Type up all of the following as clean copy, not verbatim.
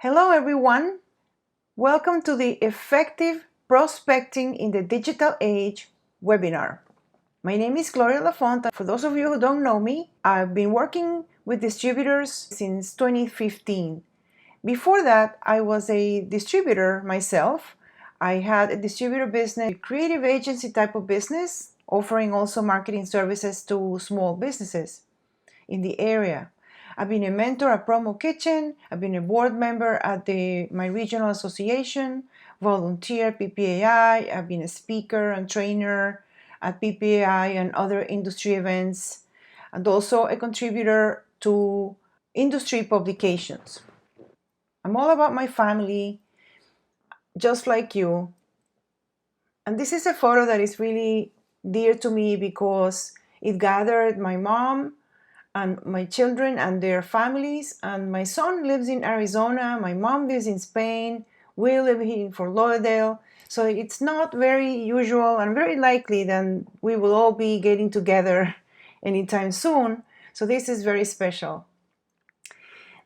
Hello, everyone. Welcome to the Effective Prospecting in the Digital Age webinar. My name is Gloria Lafont. For those of you who don't know me, I've been working with distributors since 2015. Before that, I was a distributor myself. I had a distributor business, a creative agency type of business, offering also marketing services to small businesses in the area. I've been a mentor at Promo Kitchen. I've been a board member at my regional association, volunteer at PPAI. I've been a speaker and trainer at PPAI and other industry events, and also a contributor to industry publications. I'm all about my family, just like you. And this is a photo that is really dear to me because it gathered my mom and my children and their families. And my son lives in Arizona. My mom lives in Spain. We live here in Fort Lauderdale. So it's not very usual and very likely that we will all be getting together anytime soon. So this is very special.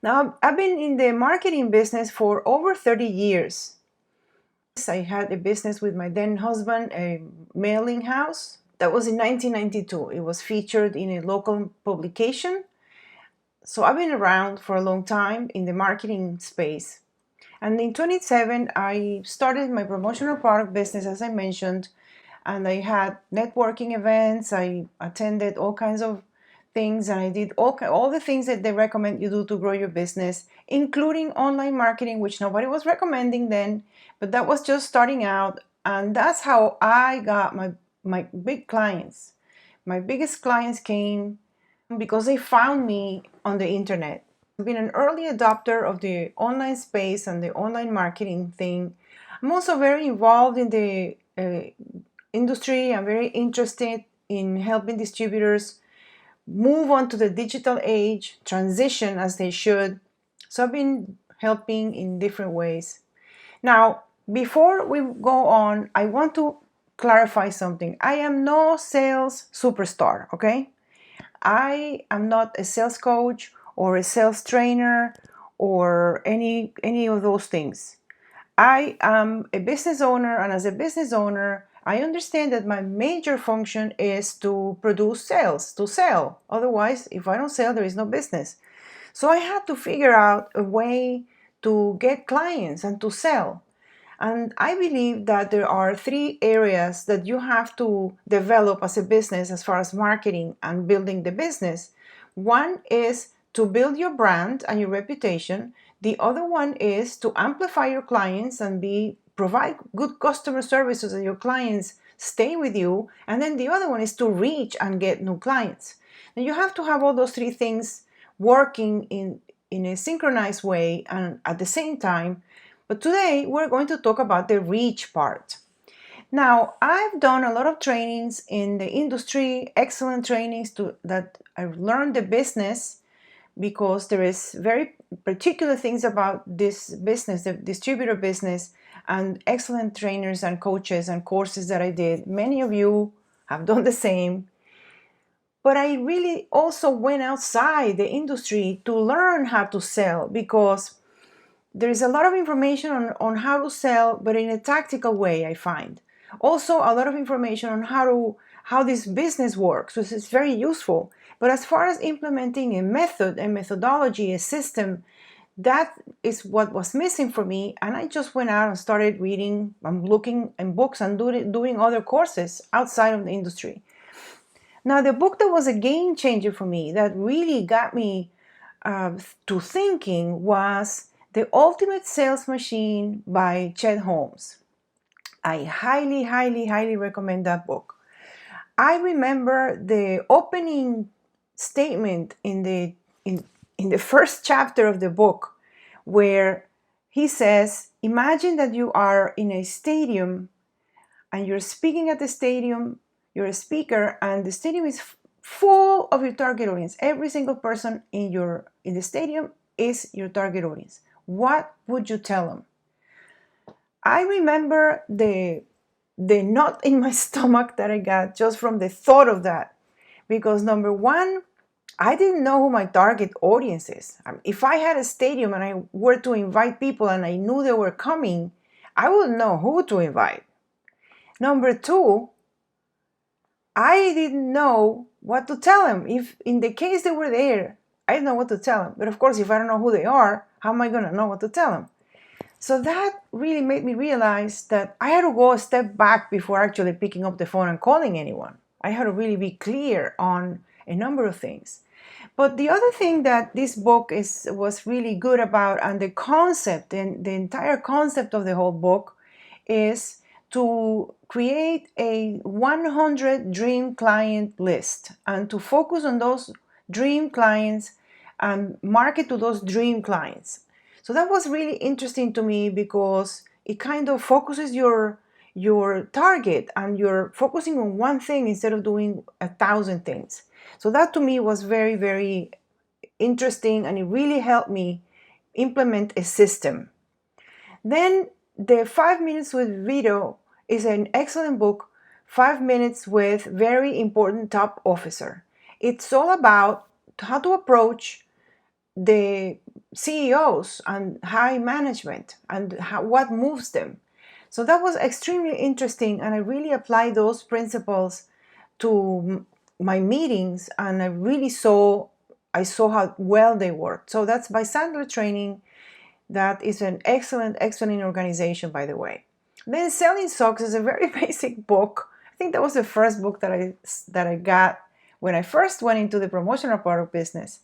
Now, I've been in the marketing business for over 30 years. I had a business with my then husband, a mailing house. That was in 1992. It was featured in a local publication. So I've been around for a long time in the marketing space. And in 2007, I started my promotional product business, as I mentioned, and I had networking events. I attended all kinds of things, and I did all the things that they recommend you do to grow your business, including online marketing, which nobody was recommending then, but that was just starting out. And that's how I got my big clients. My biggest clients came because they found me on the internet. I've been an early adopter of the online space and the online marketing thing. I'm also very involved in the industry. I'm very interested in helping distributors move on to the digital age, transition as they should. So I've been helping in different ways. Now, before we go on, I want to clarify something. I am no sales superstar, okay? I am not a sales coach or a sales trainer or any of those things. I am a business owner, and as a business owner, I understand that my major function is to produce sales, to sell. Otherwise, if I don't sell, there is no business. So I had to figure out a way to get clients and to sell. And I believe that there are three areas that you have to develop as a business as far as marketing and building the business. One is to build your brand and your reputation. The other one is to amplify your clients and provide good customer service so that your clients stay with you. And then the other one is to reach and get new clients. And you have to have all those three things working in a synchronized way and at the same time. But today we're going to talk about the reach part. Now, I've done a lot of trainings in the industry, excellent trainings that I've learned the business because there is very particular things about this business, the distributor business, and excellent trainers and coaches and courses that I did. Many of you have done the same. But I really also went outside the industry to learn how to sell because there is a lot of information on how to sell, but in a tactical way, I find. Also, a lot of information on how this business works, which is very useful. But as far as implementing a method, a methodology, a system, that is what was missing for me. And I just went out and started reading and looking in books and doing other courses outside of the industry. Now, the book that was a game changer for me, that really got me to thinking, was The Ultimate Sales Machine by Chet Holmes. I highly, highly, highly recommend that book. I remember the opening statement in the first chapter of the book where he says, imagine that you are in a stadium and you're speaking at the stadium, you're a speaker, and the stadium is full of your target audience. Every single person in the stadium is your target audience. What would you tell them? I remember the knot in my stomach that I got just from the thought of that. Because number one, I didn't know who my target audience is. If I had a stadium and I were to invite people and I knew they were coming, I wouldn't know who to invite. Number two, I didn't know what to tell them. If in the case they were there, I didn't know what to tell them. But of course, if I don't know who they are, how am I going to know what to tell them? So that really made me realize that I had to go a step back before actually picking up the phone and calling anyone. I had to really be clear on a number of things. But the other thing that this book was really good about, and the concept and the entire concept of the whole book, is to create a 100 dream client list and to focus on those dream clients and market to those dream clients. So that was really interesting to me because it kind of focuses your target, and you're focusing on one thing instead of doing 1,000 things. So that to me was very, very interesting, and it really helped me implement a system. Then the 5 Minutes with Vito is an excellent book, 5 Minutes with Very Important Top Officer. It's all about how to approach the CEOs and high management and what moves them. So that was extremely interesting, and I really applied those principles to my meetings, and I saw how well they worked. So that's by Sandler Training. That is an excellent organization, by the way. Then Selling Sucks is a very basic book. I think that was the first book that I got when I first went into the promotional product business.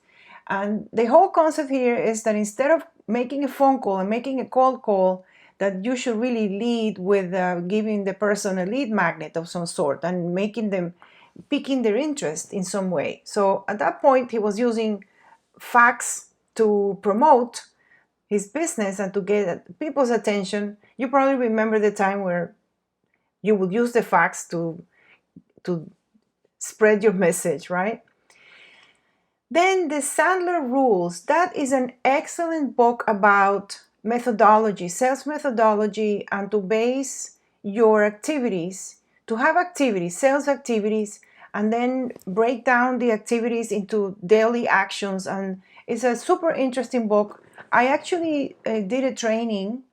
And the whole concept here is that instead of making a phone call and making a cold call, that you should really lead with giving the person a lead magnet of some sort and piquing their interest in some way. So at that point, he was using facts to promote his business and to get people's attention. You probably remember the time where you would use the facts to spread your message, right? Then the Sandler Rules. That is an excellent book about methodology, sales methodology, and to base your activities, to have activities, sales activities, and then break down the activities into daily actions. And it's a super interesting book. I actually did a training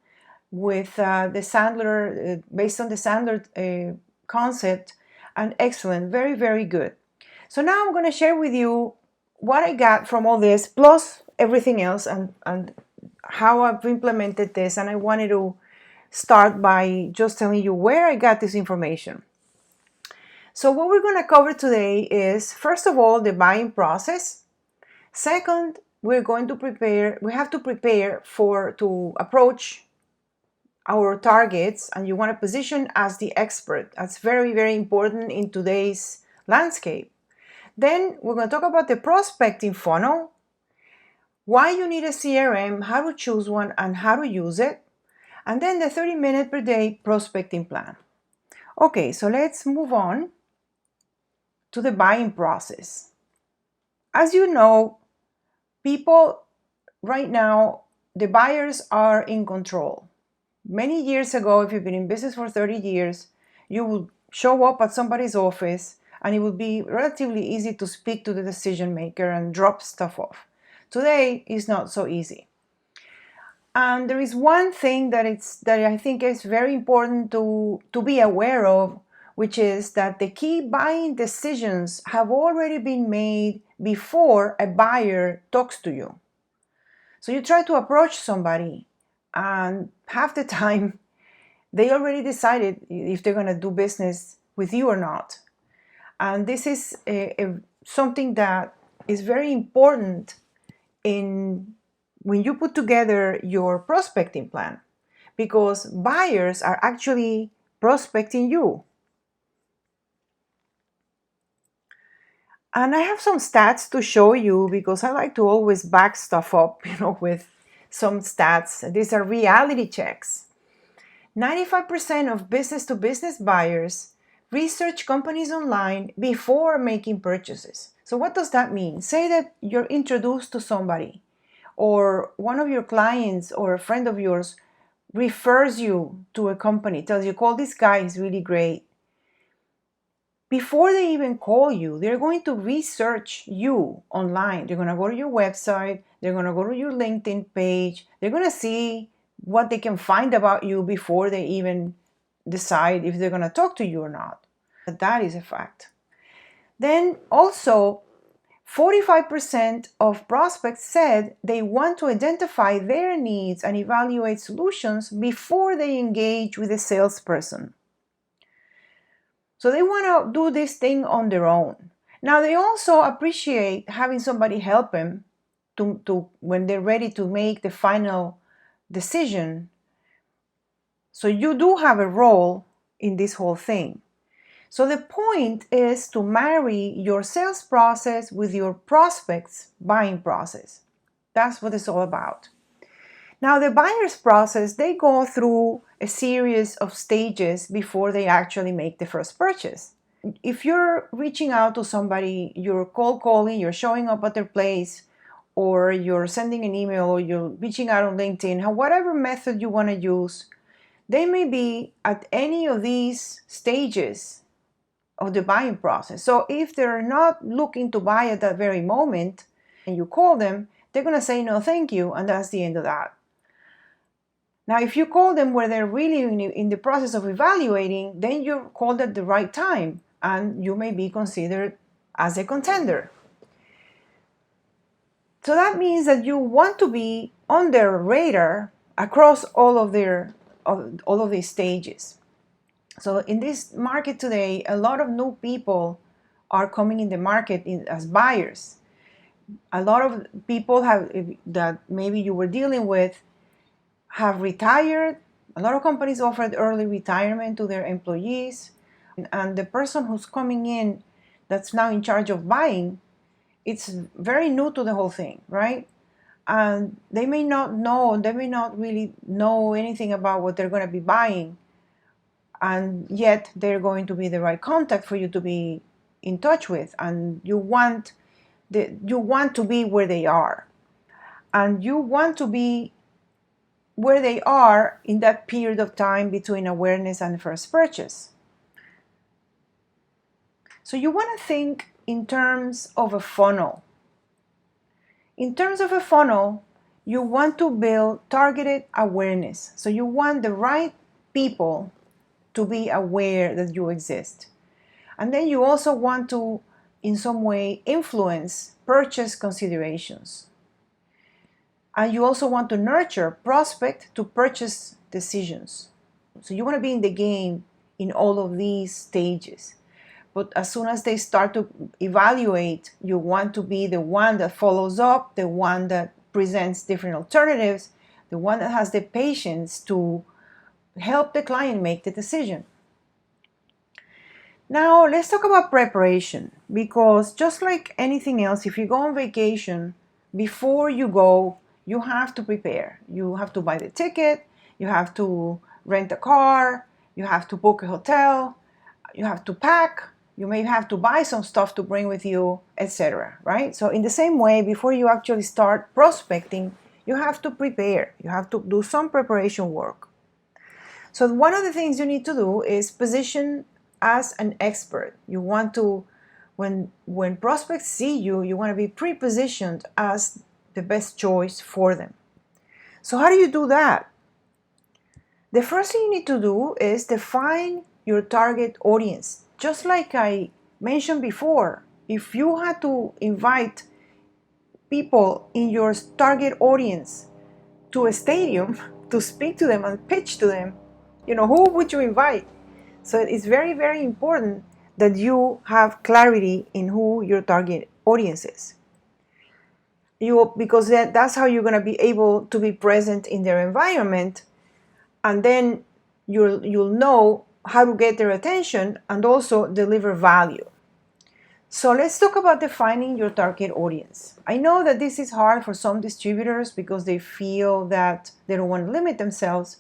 with the Sandler, based on the Sandler concept, and excellent, very, very good. So now I'm going to share with you what I got from all this, plus everything else, and how I've implemented this. And I wanted to start by just telling you where I got this information. So what we're going to cover today is, first of all, the buying process. Second, we have to prepare to approach our targets, and you want to position as the expert. That's very, very important in today's landscape. Then we're going to talk about the prospecting funnel, why you need a CRM, how to choose one, and how to use it. And then the 30-minute per day prospecting plan. Okay, so let's move on to the buying process. As you know, people right now, the buyers are in control. Many years ago, if you've been in business for 30 years, you would show up at somebody's office and it would be relatively easy to speak to the decision maker and drop stuff off. Today is not so easy. And there is one thing that I think is very important to be aware of, which is that the key buying decisions have already been made before a buyer talks to you. So you try to approach somebody, and half the time they already decided if they're going to do business with you or not. And this is something that is very important when you put together your prospecting plan, because buyers are actually prospecting you. And I have some stats to show you, because I like to always back stuff up, with some stats. These are reality checks. 95% of business-to-business buyers research companies online before making purchases. So what does that mean? Say that you're introduced to somebody, or one of your clients or a friend of yours refers you to a company, tells you, call this guy, he's really great. before they even call you, they're going to research you online. They're going to go to your website, they're going to go to your LinkedIn page, they're going to see what they can find about you before they even decide if they're going to talk to you or not. That is a fact. Then also, 45% of prospects said they want to identify their needs and evaluate solutions before they engage with a salesperson. So they want to do this thing on their own. Now, they also appreciate having somebody help them to when they're ready to make the final decision. So you do have a role in this whole thing. So the point is to marry your sales process with your prospects' buying process. That's what it's all about. Now, the buyer's process, they go through a series of stages before they actually make the first purchase. If you're reaching out to somebody, you're cold calling, you're showing up at their place, or you're sending an email, or you're reaching out on LinkedIn, whatever method you want to use, they may be at any of these stages of the buying process. So if they're not looking to buy at that very moment and you call them, they're going to say no thank you, and that's the end of that. Now, if you call them where they're really in the process of evaluating, then you called at the right time and you may be considered as a contender. So that means that you want to be on their radar across all of these stages. So in this market today, a lot of new people are coming in the market as buyers. A lot of people that maybe you were dealing with have retired. A lot of companies offered early retirement to their employees. And the person who's coming in that's now in charge of buying, it's very new to the whole thing, right? And they may not really know anything about what they're going to be buying. And yet they're going to be the right contact for you to be in touch with. And you want to be where they are. And you want to be where they are in that period of time between awareness and first purchase. So you want to think in terms of a funnel. In terms of a funnel, you want to build targeted awareness. So you want the right people to be aware that you exist. And then you also want to, in some way, influence purchase considerations. And you also want to nurture prospect to purchase decisions. So you want to be in the game in all of these stages. But as soon as they start to evaluate, you want to be the one that follows up, the one that presents different alternatives, the one that has the patience to help the client make the decision. Now, let's talk about preparation, because just like anything else, if you go on vacation, before you go, you have to prepare. You have to buy the ticket, you have to rent a car, you have to book a hotel, you have to pack, you may have to buy some stuff to bring with you, etc. Right? So in the same way, before you actually start prospecting, you have to prepare. You have to do some preparation work. So one of the things you need to do is position as an expert. You want to, when prospects see you, you want to be pre-positioned as the best choice for them. So how do you do that? The first thing you need to do is define your target audience. Just like I mentioned before, if you had to invite people in your target audience to a stadium to speak to them and pitch to them, who would you invite? So it's very, very important that you have clarity in who your target audience is. Because that's how you're going to be able to be present in their environment, and then you'll know how to get their attention and also deliver value. So let's talk about defining your target audience. I know that this is hard for some distributors because they feel that they don't want to limit themselves,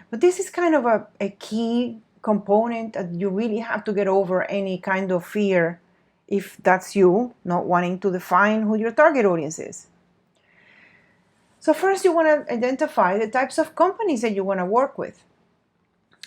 but this is kind of a key component that you really have to get over any kind of fear if that's you, not wanting to define who your target audience is. So first, you want to identify the types of companies that you want to work with.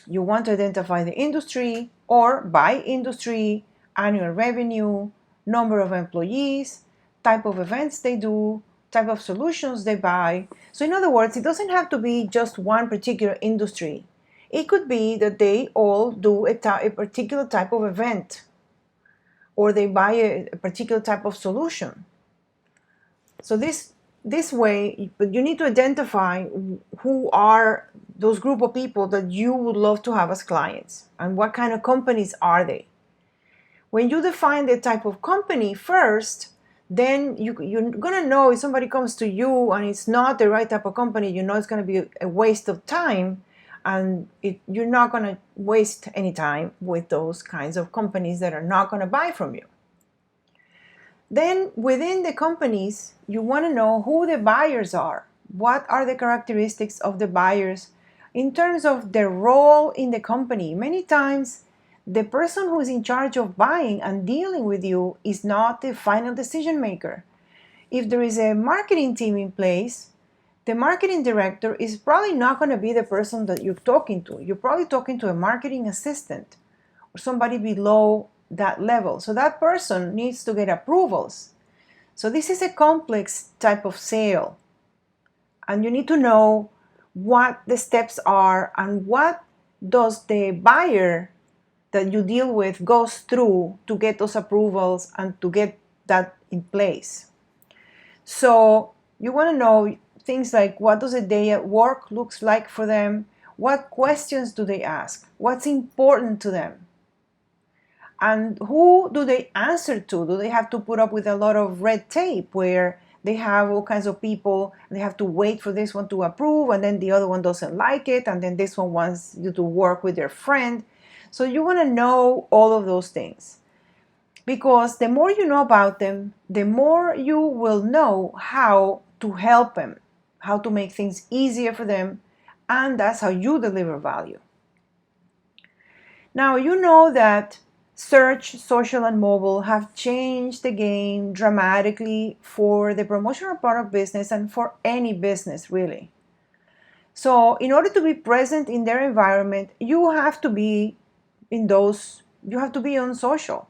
You want to identify the industry, or by industry, annual revenue, number of employees, type of events they do, type of solutions they buy. So in other words, it doesn't have to be just one particular industry. It could be that they all do a particular type of event, or they buy a particular type of solution. So this way, but you need to identify who are those group of people that you would love to have as clients, and what kind of companies are they. When you define the type of company first, then you're going to know if somebody comes to you and it's not the right type of company, you know it's going to be a waste of time, and you're not going to waste any time with those kinds of companies that are not going to buy from you. Then within the companies, you want to know who the buyers are. What are the characteristics of the buyers in terms of their role in the company? Many times, the person who is in charge of buying and dealing with you is not the final decision maker. If there is a marketing team in place, the marketing director is probably not going to be the person that you're talking to. You're probably talking to a marketing assistant or somebody below that level. So that person needs to get approvals. So this is a complex type of sale. And you need to know what the steps are and what does the buyer that you deal with goes through to get those approvals and to get that in place. So you want to know things like, what does a day at work looks like for them? What questions do they ask? What's important to them? And who do they answer to? Do they have to put up with a lot of red tape where they have all kinds of people, they have to wait for this one to approve, and then the other one doesn't like it, and then this one wants you to work with their friend? So you want to know all of those things, because the more you know about them, the more you will know how to help them, how to make things easier for them, and that's how you deliver value. Now, you know that search, social, and mobile have changed the game dramatically for the promotional product business and for any business, really. So, in order to be present in their environment, you have to be you have to be on social.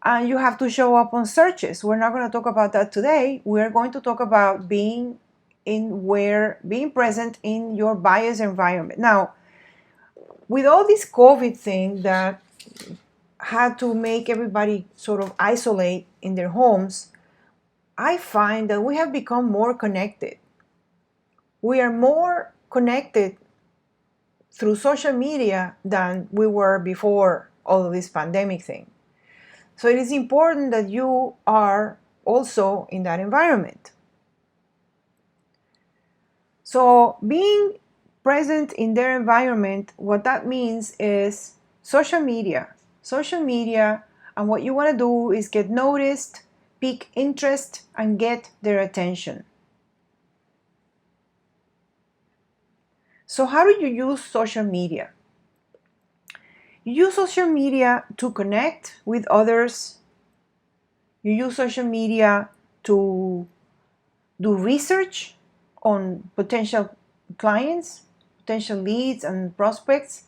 And you have to show up on searches. We're not going to talk about that today. We're going to talk about being present in your buyer's environment. Now, with all this COVID thing that had to make everybody sort of isolate in their homes, I find that we have become more connected. We are more connected through social media than we were before all of this pandemic thing. So it is important that you are also in that environment. So being present in their environment, what that means is social media. Social media, and what you want to do is get noticed, pique interest, and get their attention. So how do you use social media? You use social media to connect with others. You use social media to do research on potential clients, potential leads, and prospects.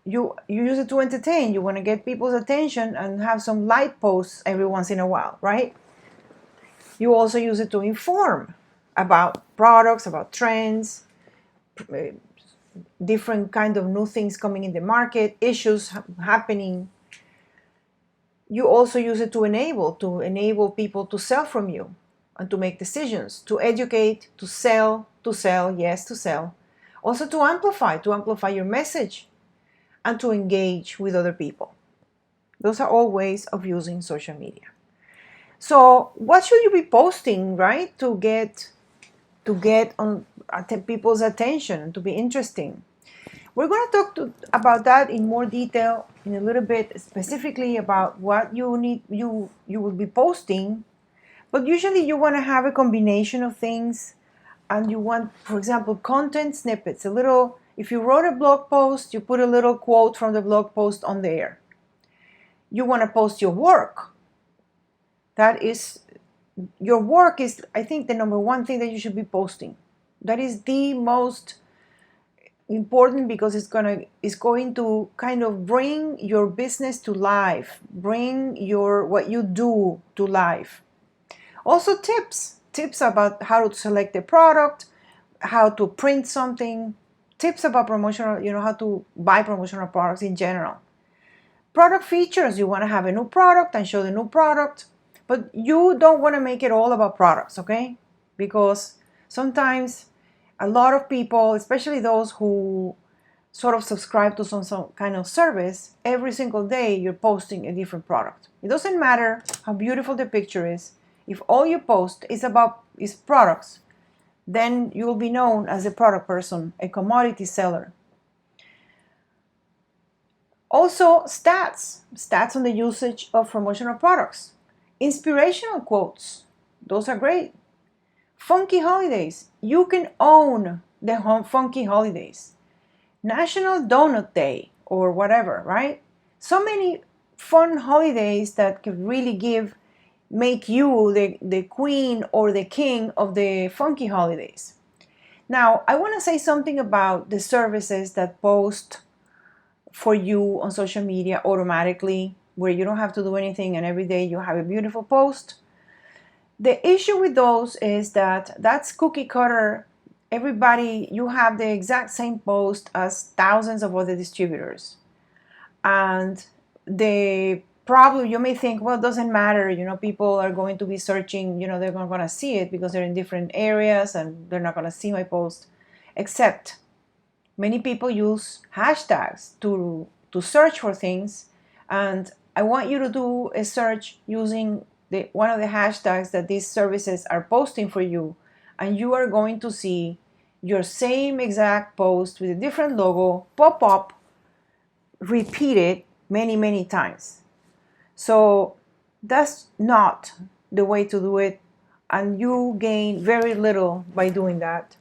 You use it to entertain. You want to get people's attention and have some light posts every once in a while, right? You also use it to inform about products, about trends, different kind of new things coming in the market, issues happening. You also use it to enable people to sell from you and to make decisions, to educate, to sell, yes, to sell. Also to amplify your message, and to engage with other people. Those are all ways of using social media. So what should you be posting, right, to get on people's attention, to be interesting? We're going to talk about that in more detail in a little bit, specifically about what you will be posting. But usually you want to have a combination of things, and you want, for example, content snippets. If you wrote a blog post, you put a little quote from the blog post on there. You want to post your work. Your work is, I think, the number one thing that you should be posting. That is the most important because it's going to kind of bring your business to life, bring your what you do to life. Also tips about how to select a product, how to print something, tips about promotional, how to buy promotional products in general. Product features, you want to have a new product and show the new product, but you don't want to make it all about products, okay? Because sometimes a lot of people, especially those who sort of subscribe to some kind of service, every single day you're posting a different product. It doesn't matter how beautiful the picture is. If all you post is products, then you will be known as a product person, a commodity seller. Also, stats on the usage of promotional products. Inspirational quotes, those are great. Funky holidays, you can own the funky holidays. National Donut Day or whatever, right? So many fun holidays that could really make you the queen or the king of the funky holidays. Now, I want to say something about the services that post for you on social media automatically, where you don't have to do anything and every day you have a beautiful post. The issue with those is that that's cookie cutter. Everybody, you have the exact same post as thousands of other distributors. And the problem, you may think, well, it doesn't matter, people are going to be searching, they're not going to see it because they're in different areas and they're not going to see my post. Except many people use hashtags to search for things, and I want you to do a search using one of the hashtags that these services are posting for you, and you are going to see your same exact post with a different logo pop up, repeated many times. So that's not the way to do it, and you gain very little by doing that.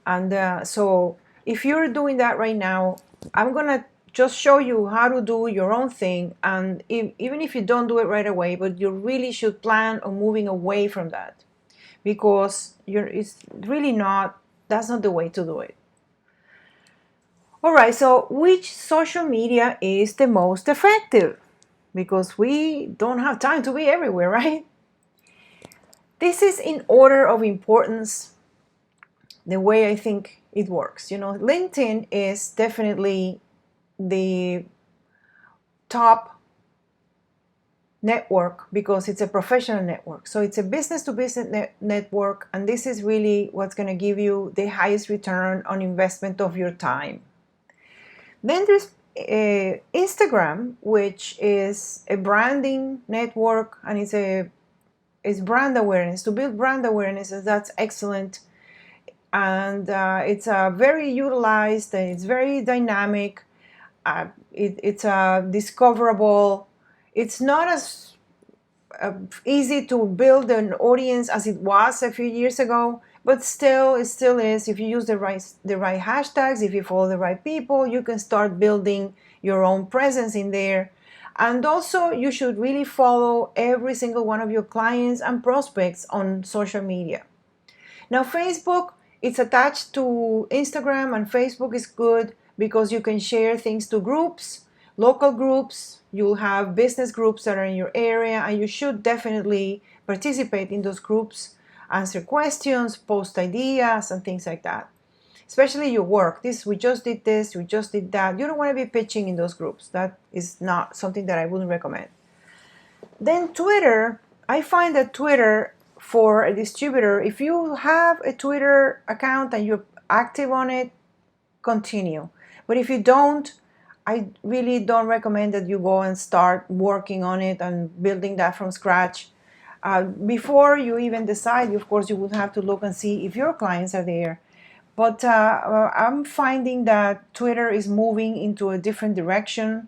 And so if you're doing that right now, I'm gonna just show you how to do your own thing, and even if you don't do it right away, but you really should plan on moving away from that, because it's really that's not the way to do it. All right, so which social media is the most effective? Because we don't have time to be everywhere, right? This is in order of importance, the way I think it works. LinkedIn is definitely the top network because it's a professional network. So it's a business to business network, and this is really what's going to give you the highest return on investment of your time. Then there's Instagram, which is a branding network, and it's brand awareness. To build brand awareness, that's excellent. And it's very utilized, and it's very dynamic. It's discoverable. It's not as easy to build an audience as it was a few years ago, but it still is. If you use the right hashtags, if you follow the right people, you can start building your own presence in there. And also, you should really follow every single one of your clients and prospects on social media. Now, Facebook, it's attached to Instagram, and Facebook is good because you can share things to groups, local groups. You'll have business groups that are in your area, and you should definitely participate in those groups, answer questions, post ideas, and things like that. Especially your work. We just did this, we just did that. You don't want to be pitching in those groups. That is not something that I wouldn't recommend. Then Twitter, I find that Twitter, for a distributor, if you have a Twitter account and you're active on it, continue. But if you don't, I really don't recommend that you go and start working on it and building that from scratch. Before you even decide, of course, you would have to look and see if your clients are there. But I'm finding that Twitter is moving into a different direction,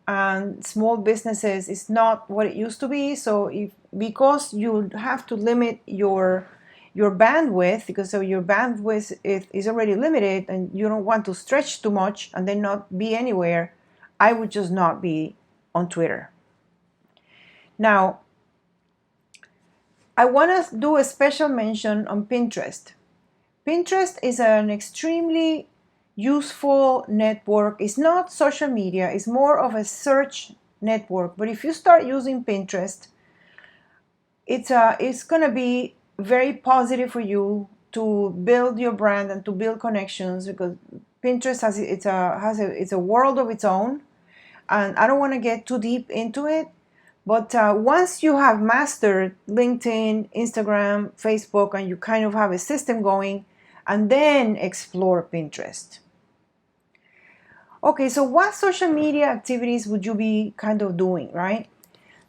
and small businesses is not what it used to be. So because you have to limit your bandwidth, because so your bandwidth is already limited and you don't want to stretch too much and then not be anywhere, I would just not be on Twitter. Now, I want to do a special mention on Pinterest. Pinterest is an extremely useful network. It's not social media, it's more of a search network. But if you start using Pinterest, it's going to be very positive for you to build your brand and to build connections, because Pinterest it's a world of its own, and I don't want to get too deep into it. But once you have mastered LinkedIn, Instagram, Facebook, and you kind of have a system going, and then explore Pinterest. Okay, so what social media activities would you be kind of doing, right?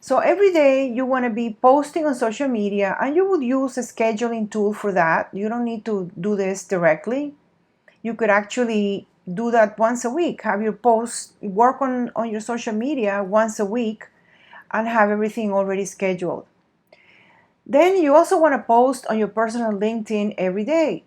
So every day you want to be posting on social media, and you would use a scheduling tool for that. You don't need to do this directly. You could actually do that once a week. Have your posts, work on your social media once a week, and have everything already scheduled. Then you also want to post on your personal LinkedIn every day.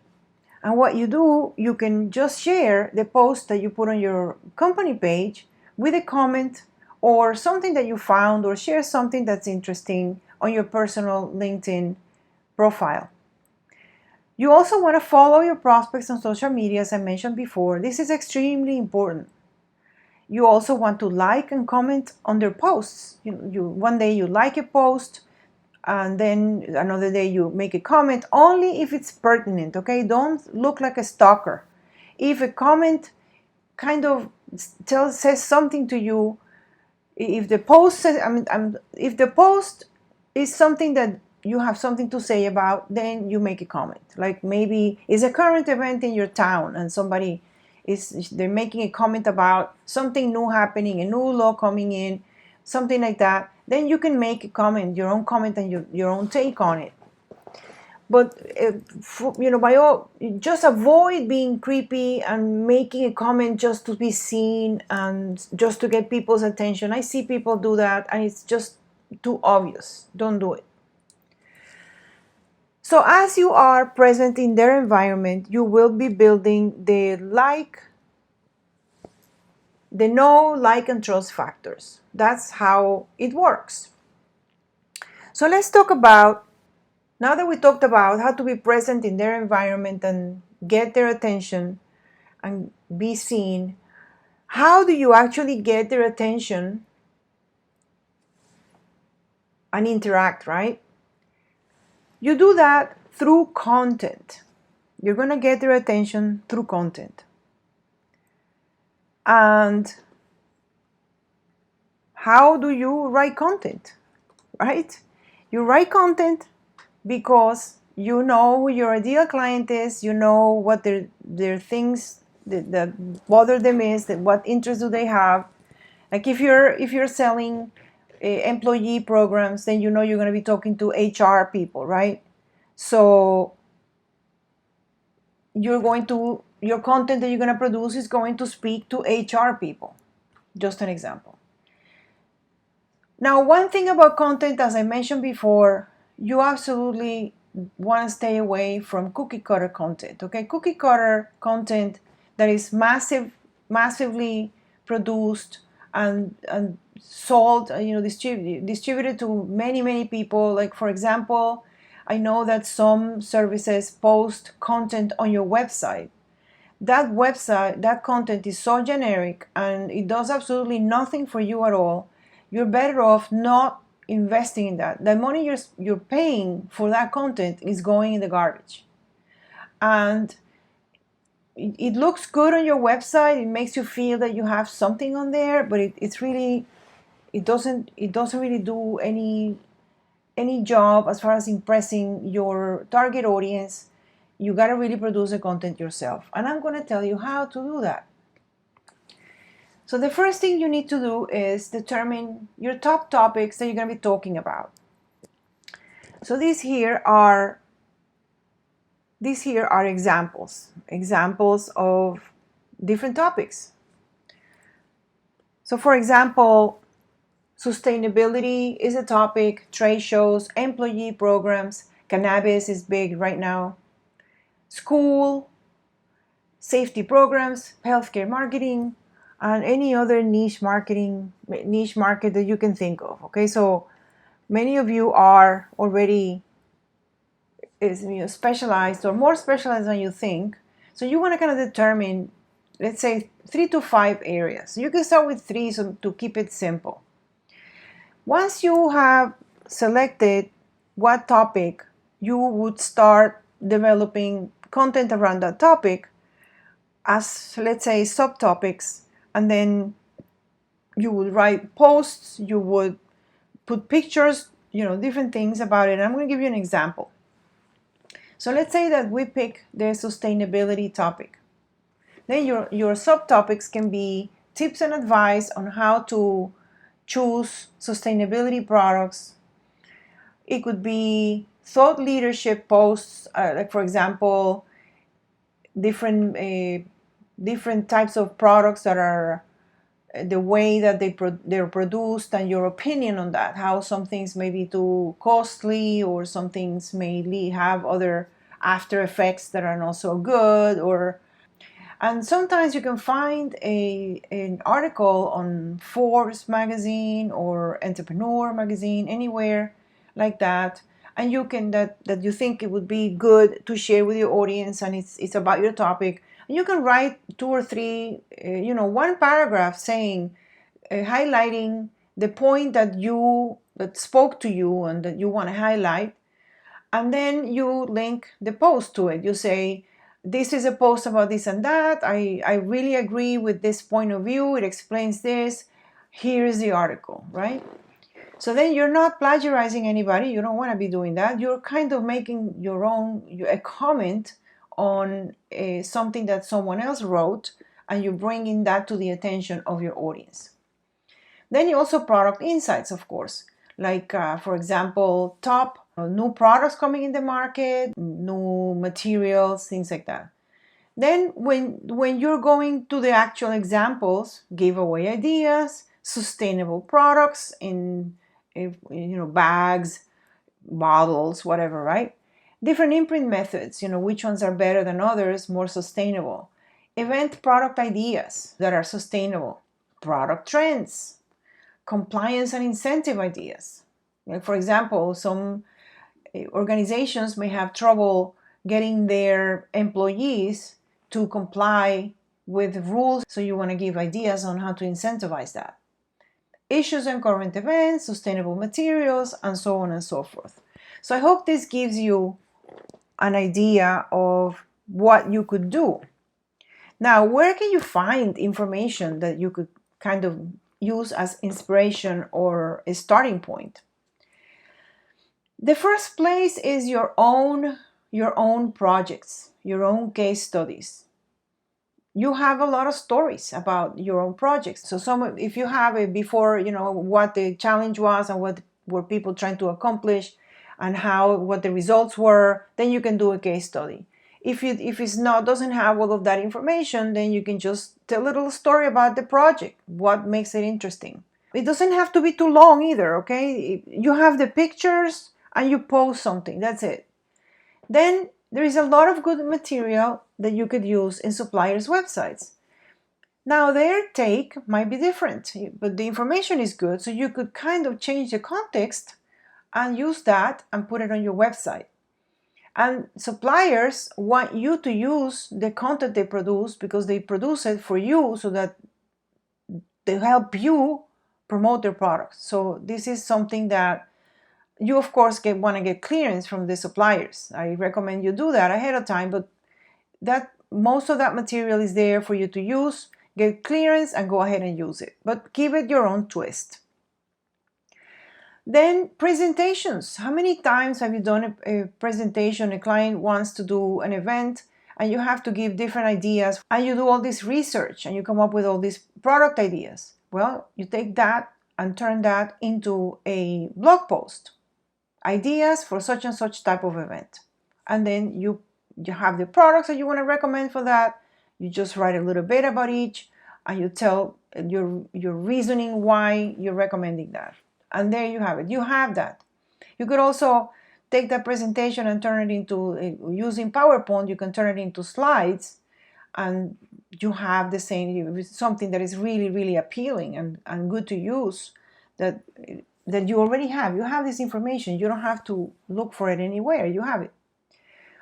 And what you do, you can just share the post that you put on your company page with a comment or something that you found, or share something that's interesting on your personal LinkedIn profile. You also want to follow your prospects on social media, as I mentioned before. This is extremely important. You also want to like and comment on their posts. One day you like a post, and then another day you make a comment, only if it's pertinent, okay? Don't look like a stalker. If a comment kind of says something to you, if the post says, if the post is something that you have something to say about, then you make a comment. Like maybe it's a current event in your town, and they're making a comment about something new happening, a new law coming in, something like that. Then you can make a comment, your own comment, and your own take on it. But just avoid being creepy and making a comment just to be seen and just to get people's attention. I see people do that, and it's just too obvious. Don't do it. So as you are present in their environment, you will be building the know, like, and trust factors. That's how it works. So let's talk about, now that we talked about how to be present in their environment and get their attention and be seen, how do you actually get their attention and interact, right? You do that through content. You're going to get their attention through content. And how do you write content, right? You write content because you know who your ideal client is, you know what their things that bother them is, that what interests do they have. Like if you're selling employee programs, then you know you're going to be talking to HR people, right? So your content that you're going to produce is going to speak to HR people. Just an example. Now, one thing about content, as I mentioned before, you absolutely want to stay away from cookie cutter content. Okay, cookie cutter content that is massively produced and sold, distributed to many people. Like for example, I know that some services post content on your website. That content is so generic and it does absolutely nothing for you at all. You're better off not investing in that. The money you're paying for that content is going in the garbage. And it looks good on your website. It makes you feel that you have something on there, but it doesn't really do any job as far as impressing your target audience. You got to really produce the content yourself. And I'm going to tell you how to do that. So the first thing you need to do is determine your top topics that you're going to be talking about. So these here are examples of different topics. So for example, sustainability is a topic, trade shows, employee programs, cannabis is big right now, school, safety programs, healthcare marketing, and any other niche market that you can think of. Okay, so many of you are already specialized or more specialized than you think. So you want to kind of determine let's say 3 to 5 areas. You can start with 3 so to keep it simple. Once you have selected what topic, you would start developing content around that topic as, let's say, subtopics, and then you would write posts, you would put pictures, different things about it. I'm going to give you an example. So let's say that we pick the sustainability topic. Then your subtopics can be tips and advice on how to choose sustainability products. It could be thought leadership posts, like for example, different types of products that are the way that they're produced, and your opinion on that, how some things may be too costly, or some things may have other after effects that are not so good, and sometimes you can find an article on Forbes magazine or Entrepreneur magazine, anywhere like that, and you can that you think it would be good to share with your audience, and it's about your topic. And you can write 2 or 3, one paragraph saying, highlighting the point that spoke to you and that you want to highlight, and then you link the post to it. You say, this is a post about this and that. I really agree with this point of view. It explains this. Here is the article, right? So then you're not plagiarizing anybody. You don't want to be doing that. You're kind of making a comment on something that someone else wrote, and you're bringing that to the attention of your audience. Then you also product insights, of course, like for example, top new products coming in the market, new materials, things like that. Then when you're going to the actual examples, giveaway ideas, sustainable products in bags, bottles, whatever, right? Different imprint methods, which ones are better than others, more sustainable. Event product ideas that are sustainable. Product trends. Compliance and incentive ideas. Like for example, some organizations may have trouble getting their employees to comply with rules, so you want to give ideas on how to incentivize that. Issues and current events, sustainable materials, and so on and so forth. So I hope this gives you an idea of what you could do. Now, where can you find information that you could kind of use as inspiration or a starting point? The first place is your own projects, your own case studies. You have a lot of stories about your own projects. So if you have it before, what the challenge was and what were people trying to accomplish and what the results were, then you can do a case study. If it's doesn't have all of that information, then you can just tell a little story about the project, what makes it interesting. It doesn't have to be too long either, okay? You have the pictures and you post something, that's it. Then there is a lot of good material that you could use in suppliers' websites. Now their take might be different, but the information is good, so you could kind of change the context and use that and put it on your website. And suppliers want you to use the content they produce because they produce it for you so that they help you promote their products. So this is something that you, of course, want to get clearance from the suppliers. I recommend you do that ahead of time, but most of that material is there for you to use, get clearance, and go ahead and use it. But give it your own twist. Then presentations. How many times have you done a presentation? A client wants to do an event and you have to give different ideas, and you do all this research and you come up with all these product ideas. Well, you take that and turn that into a blog post. Ideas for such and such type of event. And then you have the products that you want to recommend for that. You just write a little bit about each and you tell your reasoning why you're recommending that. And there you have it. You have that. You could also take that presentation and turn it into, using PowerPoint, you can turn it into slides, and you have the same, something that is really, really appealing and good to use, that you already have. You have this information. You don't have to look for it anywhere. You have it.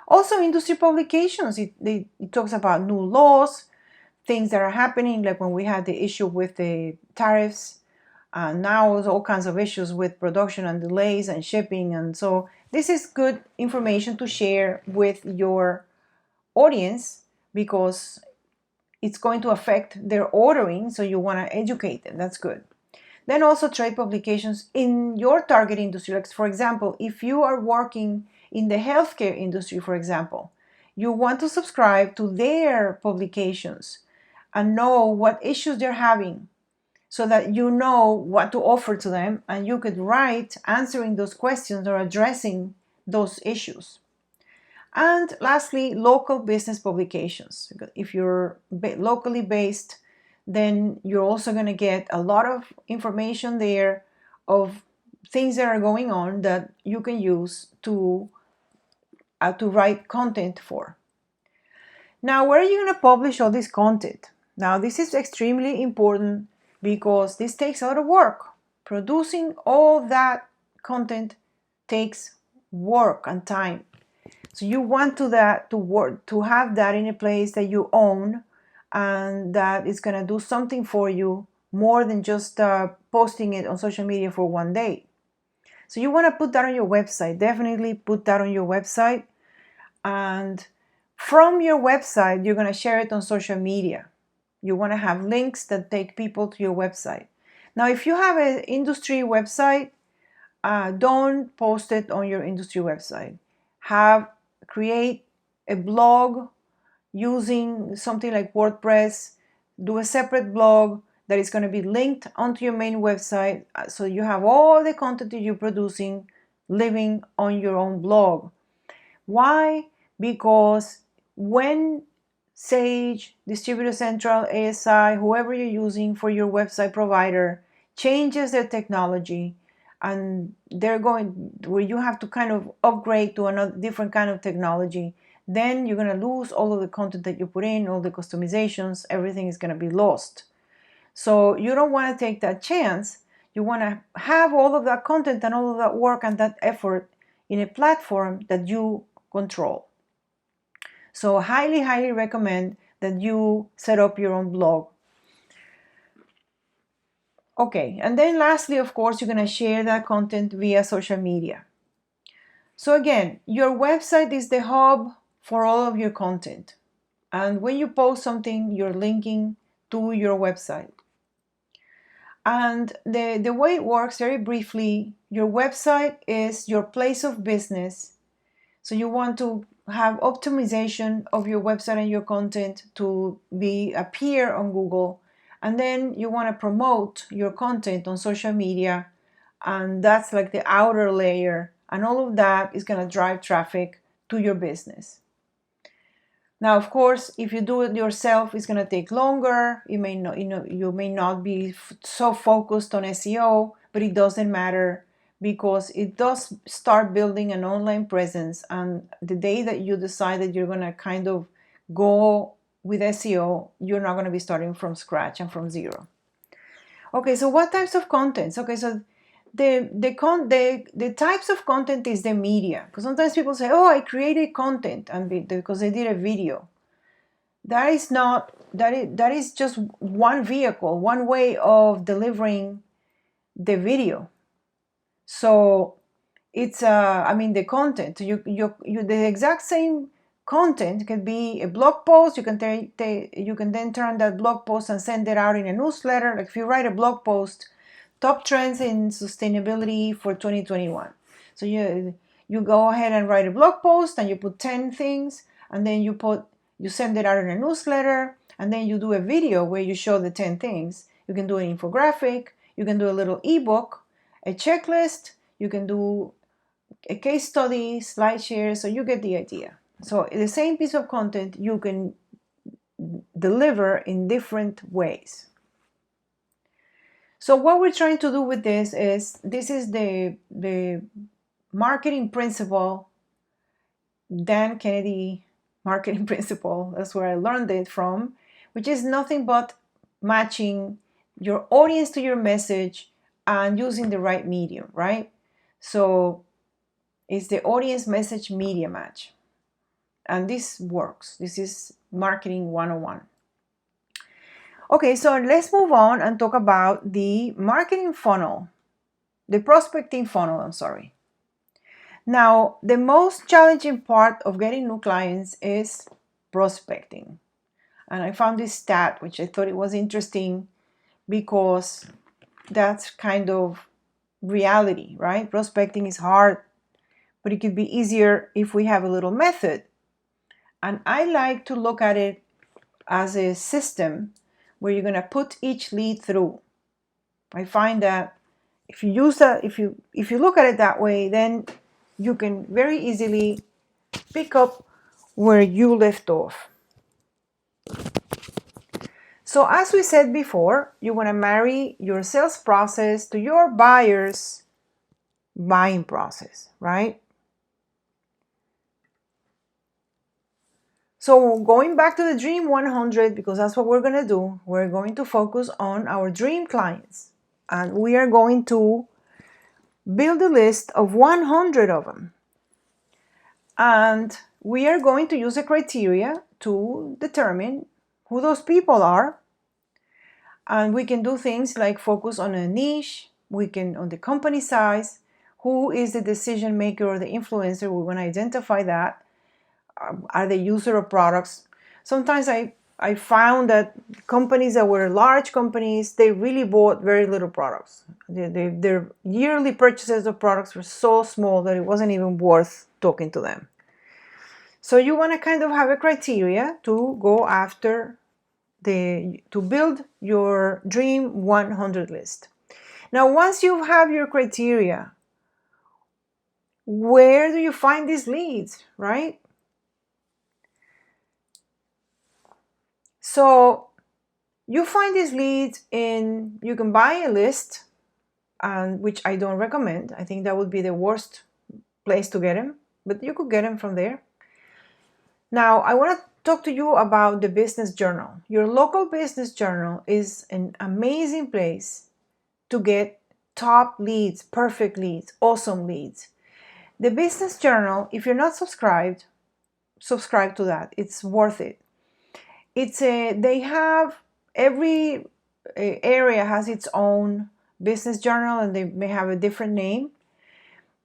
Also, industry publications. It talks about new laws, things that are happening, like when we had the issue with the tariffs. Now there's all kinds of issues with production and delays and shipping, and so this is good information to share with your audience because it's going to affect their ordering, so you want to educate them. That's good. Then also trade publications in your target industry. Like for example, if you are working in the healthcare industry, for example, you want to subscribe to their publications and know what issues they're having so that you know what to offer to them and you could write answering those questions or addressing those issues. And lastly, local business publications. If you're locally based, then you're also going to get a lot of information there of things that are going on that you can use to write content for. Now, where are you going to publish all this content? Now, this is extremely important because this takes a lot of work. Producing all that content takes work and time. So you want to have that in a place that you own and that is going to do something for you more than just posting it on social media for one day. So you want to put that on your website. Definitely put that on your website. And from your website, you're going to share it on social media. You want to have links that take people to your website. Now, if you have an industry website, don't post it on your industry website. Create a blog using something like WordPress. Do a separate blog that is going to be linked onto your main website, so you have all the content that you're producing living on your own blog. Why? Because when Sage, Distributor Central, ASI, whoever you're using for your website provider changes their technology and they're going where you have to kind of upgrade to another different kind of technology, then you're going to lose all of the content that you put in, all the customizations, everything is going to be lost. So you don't want to take that chance. You want to have all of that content and all of that work and that effort in a platform that you control. So highly, highly recommend that you set up your own blog. Okay, and then lastly, of course, you're going to share that content via social media. So again, your website is the hub for all of your content. And when you post something, you're linking to your website. And the way it works, very briefly, your website is your place of business. So you want to have optimization of your website and your content to appear on Google. And then you want to promote your content on social media. And that's like the outer layer. And all of that is going to drive traffic to your business. Now, of course, if you do it yourself, it's going to take longer. You may not be so focused on SEO, but it doesn't matter because it does start building an online presence. And the day that you decide that you're going to kind of go with SEO, you're not going to be starting from scratch and from zero. Okay, so what types of contents? Okay, so the types of content is the media, because sometimes people say, oh, I created content and because I did a video. That is just one vehicle, one way of delivering the video. So it's the content, the exact same content can be a blog post. You can then turn that blog post and send it out in a newsletter. Like if you write a blog post, top trends in sustainability for 2021. So you go ahead and write a blog post and you put 10 things, and then you send it out in a newsletter, and then you do a video where you show the 10 things. You can do an infographic, you can do a little ebook, a checklist, you can do a case study, slide share, so you get the idea. So the same piece of content you can deliver in different ways. So what we're trying to do with this is the marketing principle, Dan Kennedy marketing principle. That's where I learned it from, which is nothing but matching your audience to your message and using the right medium, right? So it's the audience message media match. And this works. This is marketing 101. Okay, so let's move on and talk about the marketing funnel, the prospecting funnel, I'm sorry. Now, the most challenging part of getting new clients is prospecting. And I found this stat, which I thought it was interesting because that's kind of reality, right? Prospecting is hard, but it could be easier if we have a little method. And I like to look at it as a system where you're going to put each lead through. I find that if you use that, if you look at it that way, then you can very easily pick up where you left off. So as we said before, you want to marry your sales process to your buyer's buying process, right? So going back to the Dream 100, because that's what we're going to do, we're going to focus on our dream clients. And we are going to build a list of 100 of them. And we are going to use a criteria to determine who those people are. And we can do things like focus on a niche, we can on the company size, who is the decision maker or the influencer, we want to identify that. Are they user of products? Sometimes I found that companies that were large companies, they really bought very little products. Their yearly purchases of products were so small that it wasn't even worth talking to them. So you want to kind of have a criteria to go after to build your Dream 100 list. Now, once you have your criteria, where do you find these leads, right? So you find these leads you can buy a list, and which I don't recommend. I think that would be the worst place to get them, but you could get them from there. Now, I want to talk to you about the business journal. Your local business journal is an amazing place to get top leads, perfect leads, awesome leads. The business journal, if you're not subscribed, subscribe to that. It's worth it. They have every area has its own business journal, and they may have a different name.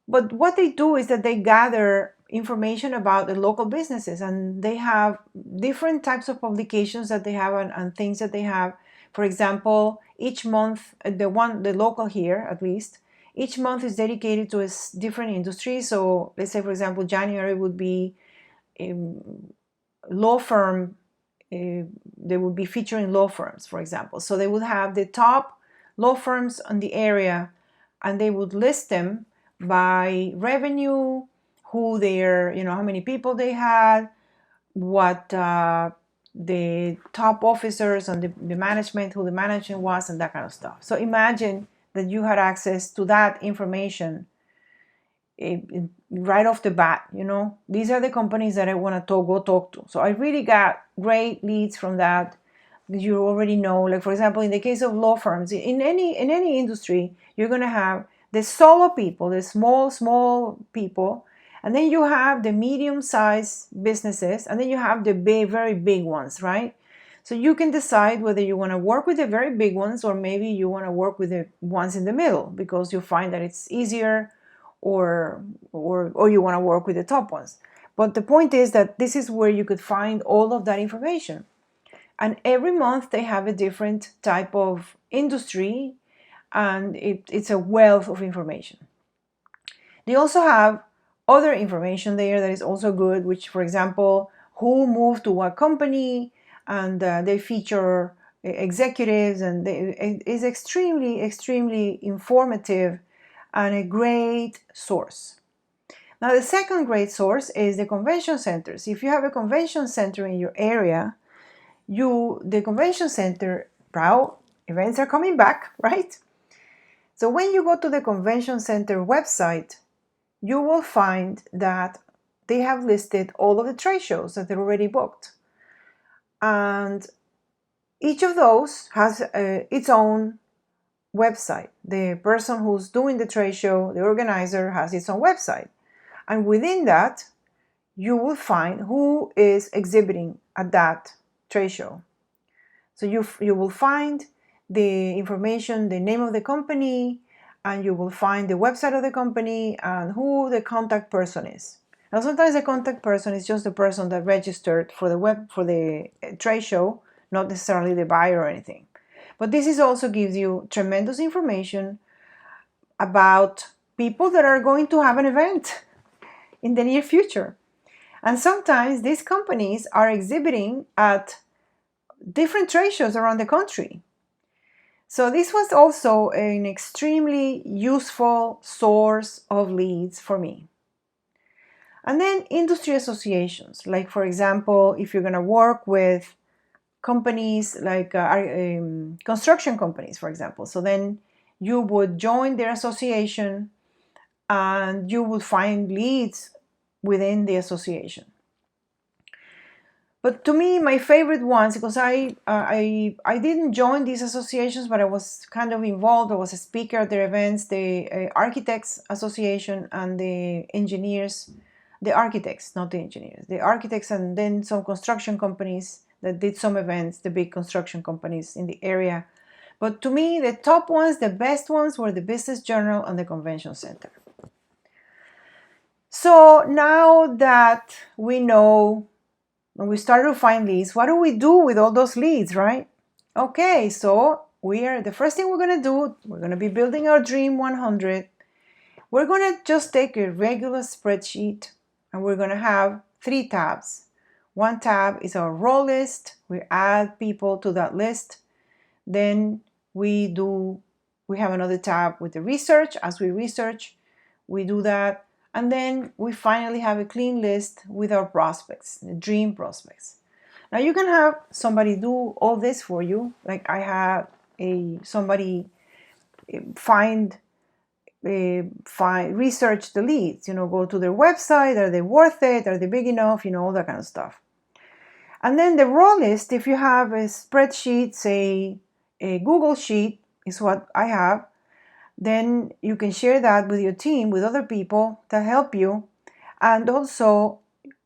But what they do is that they gather information about the local businesses, and they have different types of publications that they have and things that they have. For example, each month, the local here at least, each month is dedicated to a different industry. So let's say, for example, January would be law firm. They would be featuring law firms, for example. So they would have the top law firms in the area, and they would list them by revenue, who their, how many people they had, what the top officers and the management, who the management was, and that kind of stuff. So imagine that you had access to that information right off the bat. These are the companies that I want to go talk to. So I really got great leads from that. You already know, like for example, in the case of law firms, in any industry, you're going to have the solo people, the small people, and then you have the medium-sized businesses, and then you have the very big ones, right? So you can decide whether you want to work with the very big ones, or maybe you want to work with the ones in the middle because you find that it's easier, or you want to work with the top ones. But the point is that this is where you could find all of that information. And every month they have a different type of industry, and it's a wealth of information. They also have other information there that is also good, which, for example, who moved to what company, and they feature executives, and it is extremely informative and a great source. Now, the second great source is the convention centers. If you have a convention center in your area, the convention center, proud events are coming back, right? So when you go to the convention center website, you will find that they have listed all of the trade shows that they're already booked. And each of those has its own website. The person who's doing the trade show, the organizer, has its own website. And within that, you will find who is exhibiting at that trade show. So you will find the information, the name of the company, and you will find the website of the company and who the contact person is. Now sometimes the contact person is just the person that registered for the trade show, not necessarily the buyer or anything. But this is also gives you tremendous information about people that are going to have an event in the near future. And sometimes these companies are exhibiting at different trade shows around the country. So this was also an extremely useful source of leads for me. And then industry associations, like for example, if you're going to work with companies like construction companies, for example, so then you would join their association and you would find leads within the association. But to me, my favorite ones, because I didn't join these associations, but I was kind of involved. I was a speaker at their events, the Architects Association and the engineers, the architects, not the engineers, the architects, and then some construction companies that did some events, the big construction companies in the area. But to me, the top ones, the best ones were the Business Journal and the Convention Center. So now that we know, when we start to find leads, what do we do with all those leads, right? Okay, so the first thing we're going to do, we're going to be building our Dream 100. We're going to just take a regular spreadsheet and we're going to have 3 tabs. One tab is our raw list. We add people to that list. Then we have another tab with the research. As we research, we do that. And then we finally have a clean list with our prospects, the dream prospects. Now you can have somebody do all this for you. Like I had somebody research the leads, go to their website. Are they worth it? Are they big enough? All that kind of stuff. And then the raw list, if you have a spreadsheet, say a Google Sheet is what I have, then you can share that with your team, with other people that help you. And also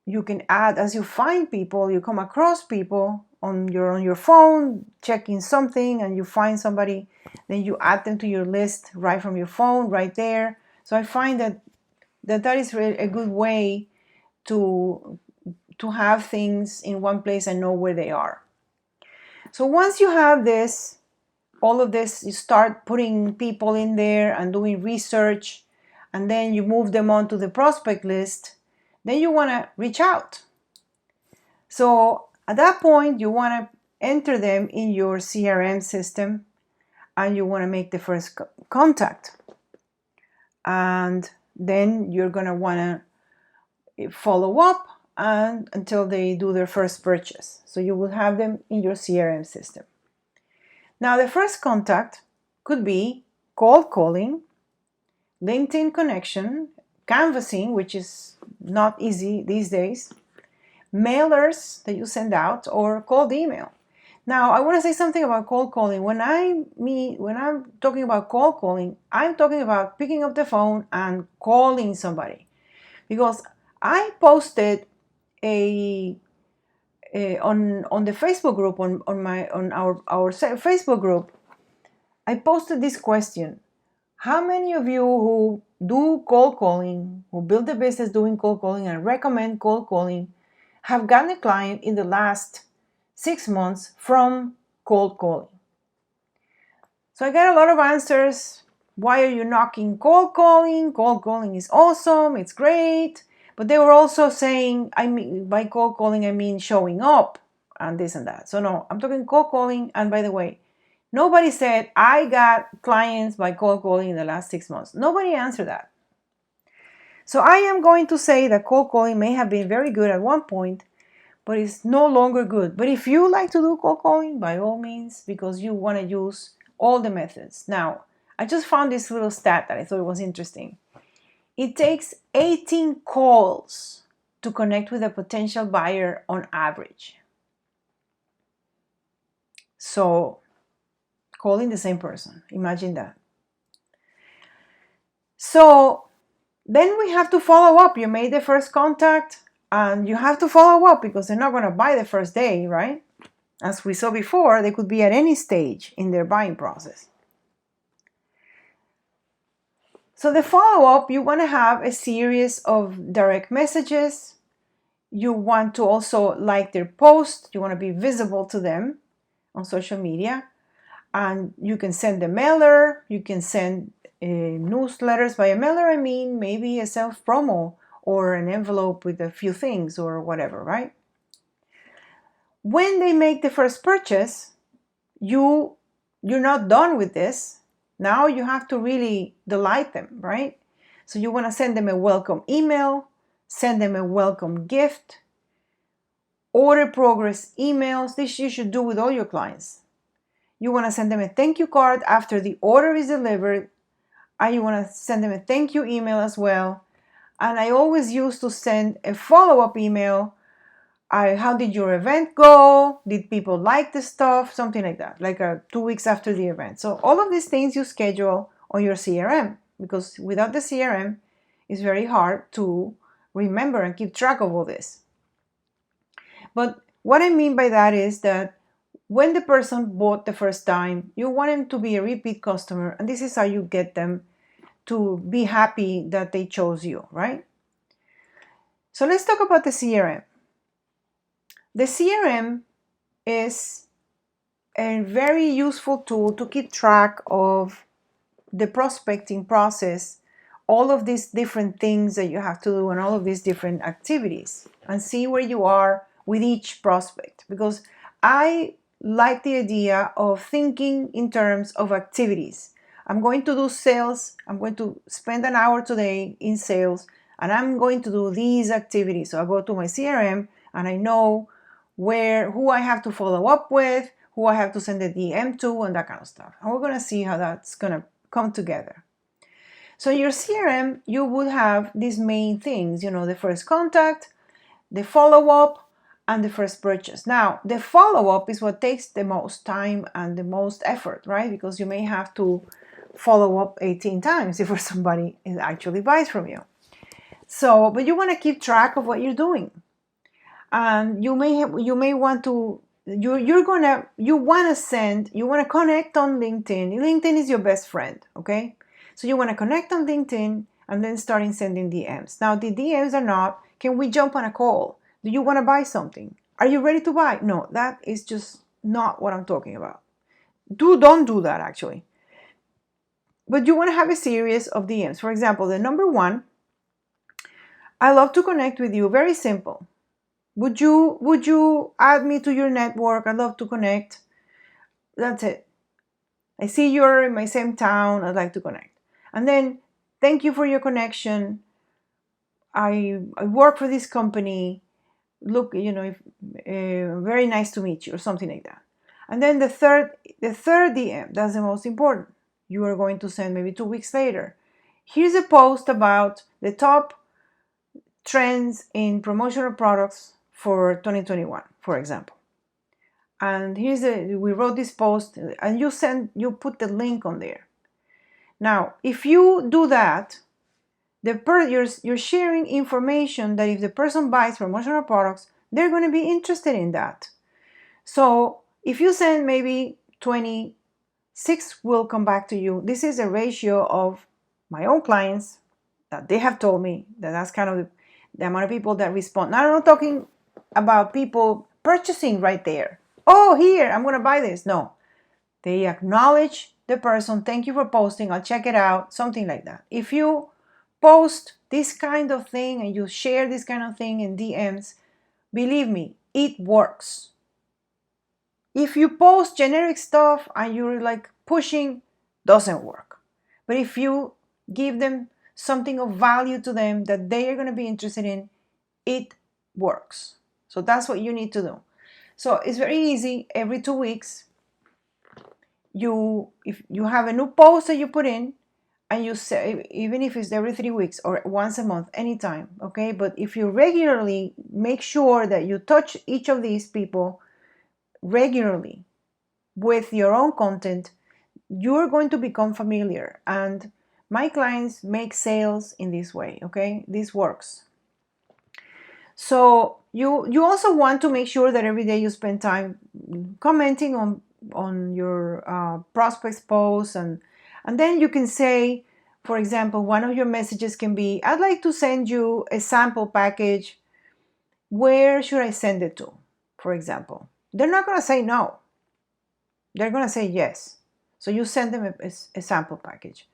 you can add, as you find people, you come across people on your phone, checking something, and you find somebody, then you add them to your list right from your phone, right there. So I find that is really a good way to have things in one place and know where they are. So once you have this, all of this, you start putting people in there and doing research, and then you move them onto the prospect list. Then you want to reach out. So at that point, you want to enter them in your CRM system and you want to make the first contact. And then you're going to want to follow up until they do their first purchase. So you will have them in your CRM system. Now, the first contact could be cold calling, LinkedIn connection, canvassing, which is not easy these days, mailers that you send out, or cold email. Now, I want to say something about cold calling. When I'm talking about cold calling, I'm talking about picking up the phone and calling somebody, because I posted on the Facebook group, on our Facebook group, I posted this question: how many of you who do cold calling, who build a business doing cold calling and recommend cold calling, have gotten a client in the last 6 months from cold calling? So I got a lot of answers. Why are you knocking cold calling? Cold calling is awesome, it's great. But they were also saying, by cold calling, I mean showing up and this and that. So no, I'm talking cold calling. And by the way, nobody said, I got clients by cold calling in the last 6 months. Nobody answered that. So I am going to say that cold calling may have been very good at one point, but it's no longer good. But if you like to do cold calling, by all means, because you want to use all the methods. Now, I just found this little stat that I thought was interesting. It takes 18 calls to connect with a potential buyer on average. So, calling the same person, imagine that. So, then we have to follow up. You made the first contact and you have to follow up because they're not going to buy the first day, right? As we saw before, they could be at any stage in their buying process. So the follow-up, you want to have a series of direct messages. You want to also like their post. You want to be visible to them on social media. And you can send a mailer. You can send newsletters. By a mailer, I mean maybe a self-promo or an envelope with a few things or whatever, right? When they make the first purchase, you're not done with this. Now you have to really delight them, right? So you want to send them a welcome email, send them a welcome gift, order progress emails. This you should do with all your clients. You want to send them a thank you card after the order is delivered, and you want to send them a thank you email as well. And I always used to send a follow-up email. How did your event go? Did people like the stuff? Something like that, like 2 weeks after the event. So all of these things you schedule on your CRM, because without the CRM, it's very hard to remember and keep track of all this. But what I mean by that is that when the person bought the first time, you want them to be a repeat customer, and this is how you get them to be happy that they chose you, right? So let's talk about the CRM. The CRM is a very useful tool to keep track of the prospecting process, all of these different things that you have to do and all of these different activities, and see where you are with each prospect. Because I like the idea of thinking in terms of activities. I'm going to do sales. I'm going to spend an hour today in sales, and I'm going to do these activities. So I go to my CRM and I know who I have to follow up with, who I have to send a DM to, and that kind of stuff. And we're going to see how that's going to come together. So in your CRM, you would have these main things, the first contact, the follow-up, and the first purchase. Now, the follow-up is what takes the most time and the most effort, right? Because you may have to follow up 18 times before somebody actually buys from you. So, but you want to keep track of what you're doing. And you may want to, you want to connect on LinkedIn. LinkedIn is your best friend, okay? So you want to connect on LinkedIn and then starting sending DMs. Now the DMs are not, can we jump on a call? Do you want to buy something? Are you ready to buy? No, that is just not what I'm talking about. Don't do that actually. But you want to have a series of DMs. For example, the number one, I love to connect with you. Very simple. Would you add me to your network? I'd love to connect. That's it. I see you're in my same town. I'd like to connect. And then, thank you for your connection. I work for this company. Look, very nice to meet you, or something like that. And then the third DM, that's the most important. You are going to send maybe 2 weeks later. Here's a post about the top trends in promotional products for 2021, for example. And we wrote this post, and you put the link on there. Now, if you do that, you're sharing information that if the person buys promotional products, they're going to be interested in that. So if you send maybe 20, 6 will come back to you. This is a ratio of my own clients that they have told me that's kind of the amount of people that respond. Now, I'm not talking about people purchasing right there. Oh, here, I'm going to buy this. No, they acknowledge the person. Thank you for posting. I'll check it out. Something like that. If you post this kind of thing and you share this kind of thing in DMs, believe me, it works. If you post generic stuff and you're like pushing, doesn't work. But if you give them something of value to them that they are going to be interested in, it works. So that's what you need to do. So it's very easy. Every 2 weeks, if you have a new post that you put in, and you say, even if it's every 3 weeks or once a month, anytime, okay? But if you regularly make sure that you touch each of these people regularly with your own content, you're going to become familiar. And my clients make sales in this way, okay? This works. So you also want to make sure that every day you spend time commenting on your prospects posts, and then you can say, for example, one of your messages can be, I'd like to send you a sample package. Where should I send it to? For example, they're not going to say no. They're going to say yes. So you send them a sample package.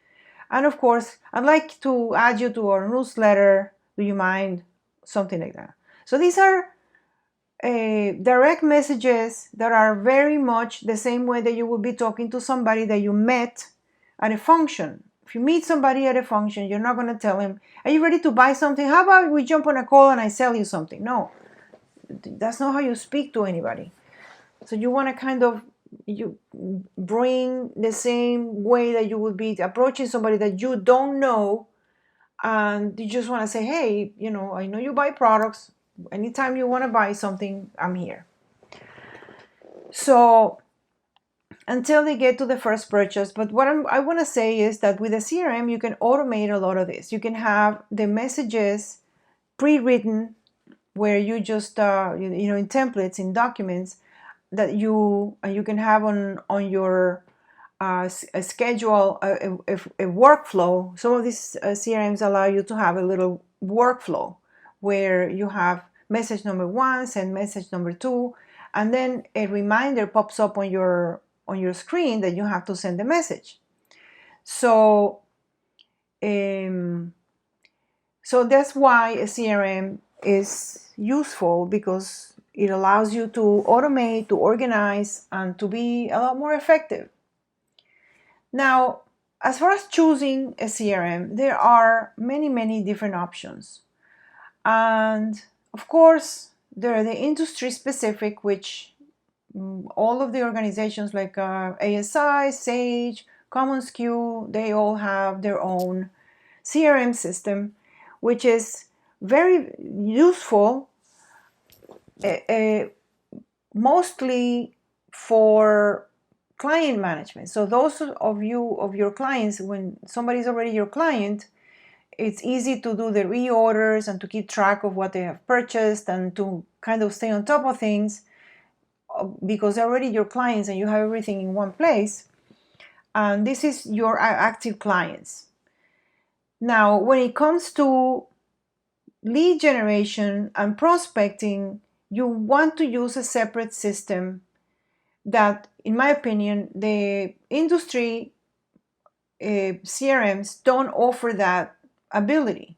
And of course, I'd like to add you to our newsletter. Do you mind? Something like that. So these are direct messages that are very much the same way that you would be talking to somebody that you met at a function. If you meet somebody at a function, you're not going to tell him, are you ready to buy something? How about we jump on a call and I sell you something? No, that's not how you speak to anybody. So you want to kind of you bring the same way that you would be approaching somebody that you don't know, and you just want to say, hey, I know you buy products. Anytime you want to buy something, I'm here. So until they get to the first purchase. But what I want to say is that with a CRM, you can automate a lot of this. You can have the messages pre-written, where you just in templates, in documents that you can have on your a schedule, a workflow. Some of these CRMs allow you to have a little workflow where you have message number 1, send message number 2, and then a reminder pops up on your screen that you have to send the message. So so that's why a CRM is useful, because it allows you to automate, to organize, and to be a lot more effective. Now, as far as choosing a CRM, there are many, many different options. And of course, there are the industry specific, which all of the organizations like ASI, Sage, commonsku, they all have their own CRM system, which is very useful, mostly for client management. So those of your clients, when somebody's already your client, it's easy to do the reorders and to keep track of what they have purchased and to kind of stay on top of things, because they're already your clients and you have everything in one place. And this is your active clients. Now, when it comes to lead generation and prospecting, you want to use a separate system that, in my opinion, the industry CRMs don't offer that ability.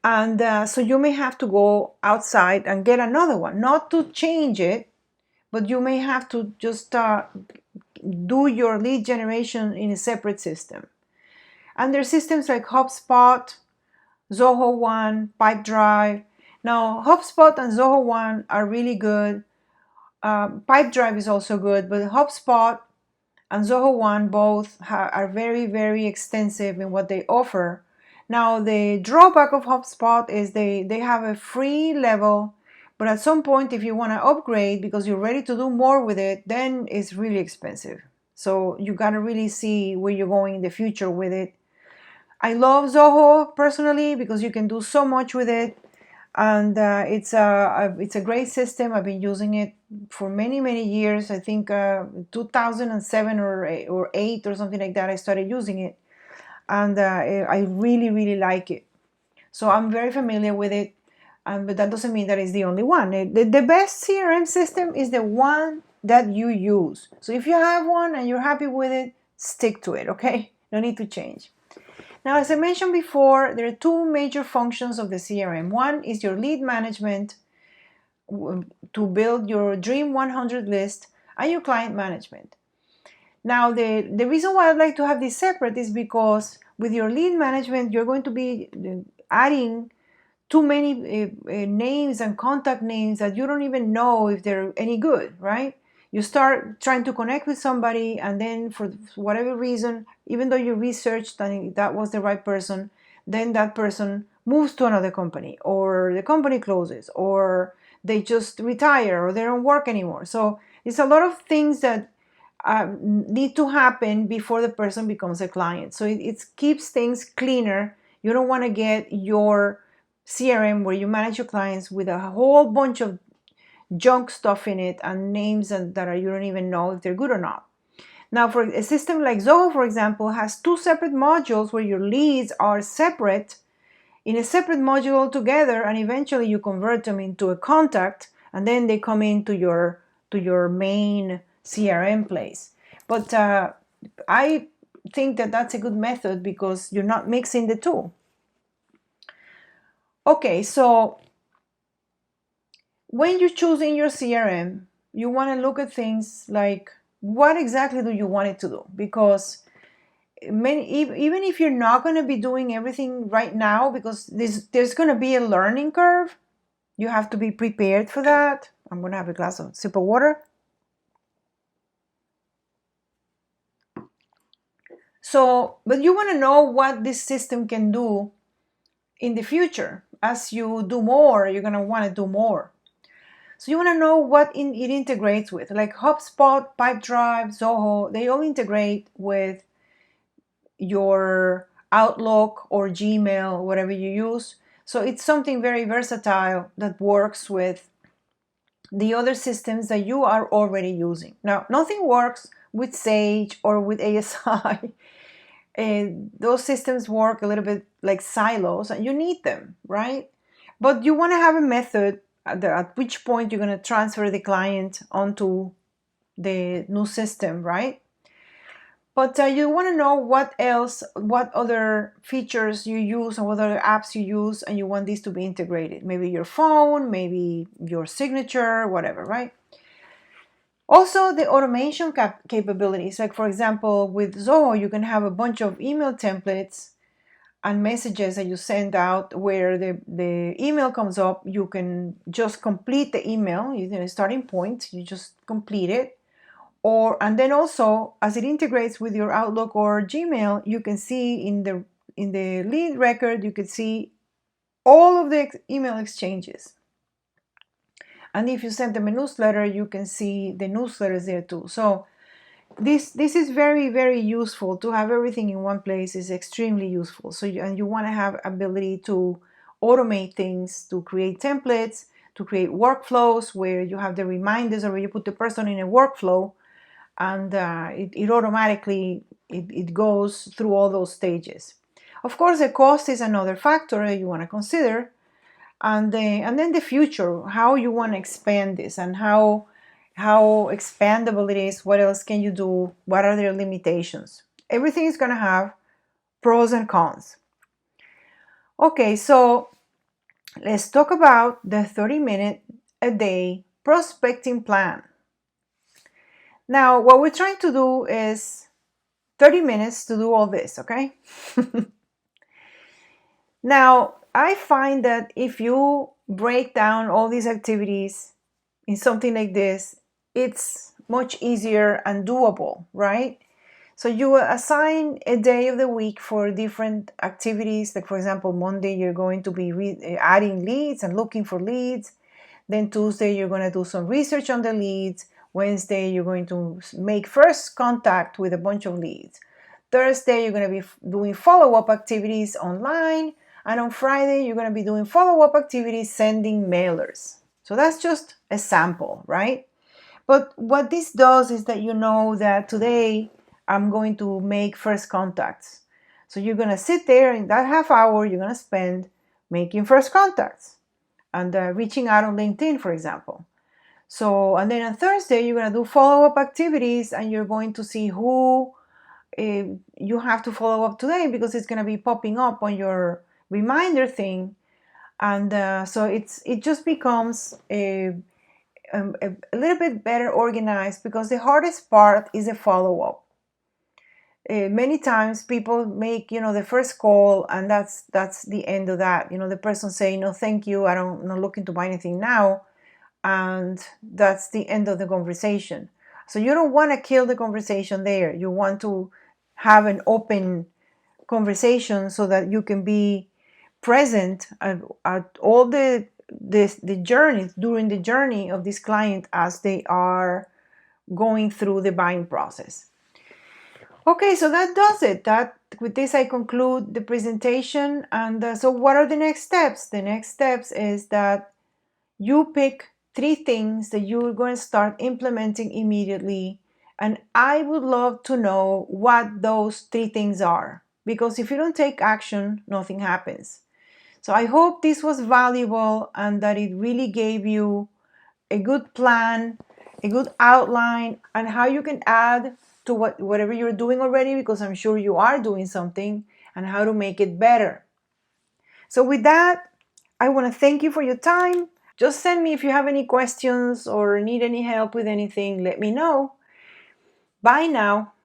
And so you may have to go outside and get another one, not to change it, but you may have to just do your lead generation in a separate system. And there are systems like HubSpot, Zoho One, Pipedrive. Now, HubSpot and Zoho One are really good. Pipedrive is also good, but HubSpot and Zoho One both are very, very extensive in what they offer. Now, the drawback of HubSpot is they have a free level, but at some point, if you want to upgrade because you're ready to do more with it, then it's really expensive. So you got to really see where you're going in the future with it. I love Zoho personally because you can do so much with it, and it's a great system. I've been using it for many, many years. I think 2007 or 8 or something like that, I started using it, and I really, really like it. So I'm very familiar with it, but that doesn't mean that it's the only one. The best CRM system is the one that you use. So if you have one and you're happy with it, stick to it, okay? No need to change. Now, as I mentioned before, there are two major functions of the CRM. One is your lead management to build your Dream 100 list, and your client management. Now, the reason why I'd like to have this separate is because with your lead management, you're going to be adding too many names and contact names that you don't even know if they're any good, right? You start trying to connect with somebody, and then for whatever reason, even though you researched and that was the right person, then that person moves to another company, or the company closes, or they just retire, or they don't work anymore. So it's a lot of things that need to happen before the person becomes a client. So it keeps things cleaner. You don't want to get your CRM where you manage your clients with a whole bunch of junk stuff in it and names that you don't even know if they're good or not. Now, for a system like Zoho, for example, has two separate modules where your leads are separate in a separate module altogether, and eventually you convert them into a contact, and then they come into your main CRM place. But I think that that's a good method because you're not mixing the two. Okay, so when you're choosing your CRM, you want to look at things like what exactly do you want it to do? Because even if you're not going to be doing everything right now, because there's going to be a learning curve, you have to be prepared for that. I'm going to have a sip of water. So, but you want to know what this system can do in the future. As you do more, you're going to want to do more. So you want to know what it integrates with, like HubSpot, Pipedrive, Zoho. They all integrate with your Outlook or Gmail, whatever you use. So it's something very versatile that works with the other systems that you are already using. Now, nothing works with Sage or with ASI. Those systems work a little bit like silos and you need them, right? But you want to have a method at which point you're going to transfer the client onto the new system, right? But you want to know what other features you use and what other apps you use, and you want these to be integrated. Maybe your phone, maybe your signature, whatever, right? Also, the automation capabilities. Like, for example, with Zoho, you can have a bunch of email templates and messages that you send out where the email comes up. You can just complete the email using a starting point. You just complete it. And then also, as it integrates with your Outlook or Gmail, you can see in the lead record, you can see all of the email exchanges. And if you send them a newsletter, you can see the newsletters there too. So this is very, very useful. To have everything in one place is extremely useful. So you want to have ability to automate things, to create templates, to create workflows where you have the reminders, or where you put the person in a workflow, and it automatically it goes through all those stages. Of course, the cost is another factor that you want to consider, and then the future, how you want to expand this, and how expandable it is. What else can you do? What are their limitations? Everything is going to have pros and cons. Okay, so let's talk about the 30-minute a day prospecting plan. Now, what we're trying to do is 30 minutes to do all this, okay? Now, I find that if you break down all these activities in something like this, it's much easier and doable, right? So you assign a day of the week for different activities. Like, for example, Monday, you're going to be adding leads and looking for leads. Then Tuesday, you're going to do some research on the leads. Wednesday, you're going to make first contact with a bunch of leads. Thursday, you're going to be doing follow-up activities online. And on Friday, you're going to be doing follow-up activities, sending mailers. So that's just a sample, right? But what this does is that you know that today I'm going to make first contacts. So you're going to sit there in that half hour, you're going to spend making first contacts and reaching out on LinkedIn, for example. So, and then on Thursday, you're going to do follow-up activities, and you're going to see who you have to follow up today, because it's going to be popping up on your reminder thing. And so it just becomes a little bit better organized, because the hardest part is the follow-up. Many times people make, the first call, and that's the end of that. The person saying, no, thank you, I'm not looking to buy anything now. And that's the end of the conversation. So you don't want to kill the conversation there. You want to have an open conversation so that you can be present at all the journey, during the journey of this client as they are going through the buying process. Okay, so that does it. That with this I conclude the presentation. And so what are the next steps? The next steps is that you pick 3 things that you're going to start implementing immediately. And I would love to know what those 3 things are. Because if you don't take action, nothing happens. So I hope this was valuable and that it really gave you a good plan, a good outline, and how you can add to whatever you're doing already, because I'm sure you are doing something, and how to make it better. So with that, I want to thank you for your time. Just send me if you have any questions or need any help with anything, let me know. Bye now.